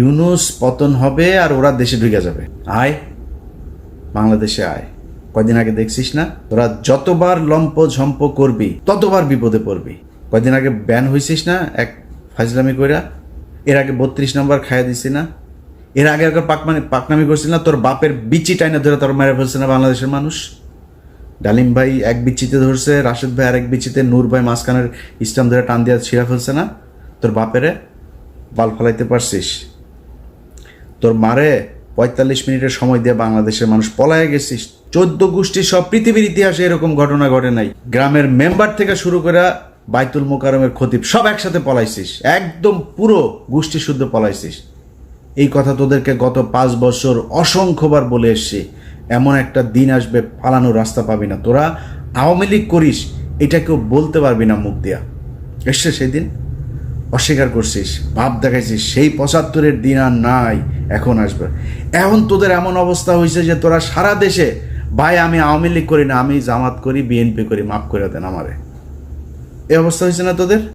ইউনূস পতন হবে আর ওরা দেশে ঢুকে যাবে। আয় বাংলাদেশে আয়। কয়দিন আগে দেখছিস না, তোরা যতবার লম্প ঝম্প করবি ততবার বিপদে পড়বি। কয়দিন আগে ব্যান হয়েছিস না এক ফাজলামি কইরা, এর আগে 32 নম্বর খাইয়া দিছি না, এর আগে একবার পাকনামি করছিল না, তোর বাপের বিচি টাইনা ধরে তোর মেরে ফেলছে না বাংলাদেশের মানুষ। ডালিম ভাই এক বিচিতে ধরছে, রাশেদ ভাই আরেক বিচিতে, নূর ভাই মাঝখানের ইসলাম ধরে টান দিয়া ছিঁড়া ফেলছে না। তোর বাপেরে বাল ফেলাইতে পারছিস? তোর মারে 45 মিনিটের সময় দিয়ে বাংলাদেশের মানুষ পলায় গেছিস। 14 গোষ্ঠী সব পৃথিবীর ইতিহাসে এরকম ঘটনা ঘটে নাই। গ্রামের মেম্বার থেকে শুরু করে বাইতুল মোকাররমের খতিব সব একসাথে পলাইছিস, একদম পুরো গোষ্ঠী শুদ্ধ পলাইছিস। এই কথা তোদেরকে গত 5 বছর অসংখ্যবার বলে এসছি। এমন একটা দিন আসবে পালানোর রাস্তা পাবি না। তোরা আওয়ামী লীগ করিস এটা কেউ বলতে পারবি না মুখ দিয়া। এসছে সেই দিন, অস্বীকার করছিস, ভাব দেখাইছিস, সেই 75-এর দিন আর নাই, এখন আসবে। এখন তোদের এমন অবস্থা হয়েছে যে তোরা সারা দেশে, ভাই আমি আওয়ামী লীগ করি না, আমি জামাত করি, বিএনপি করি, মাফ করে দেন আমারে। এই অবস্থা হয়েছে না তোদের?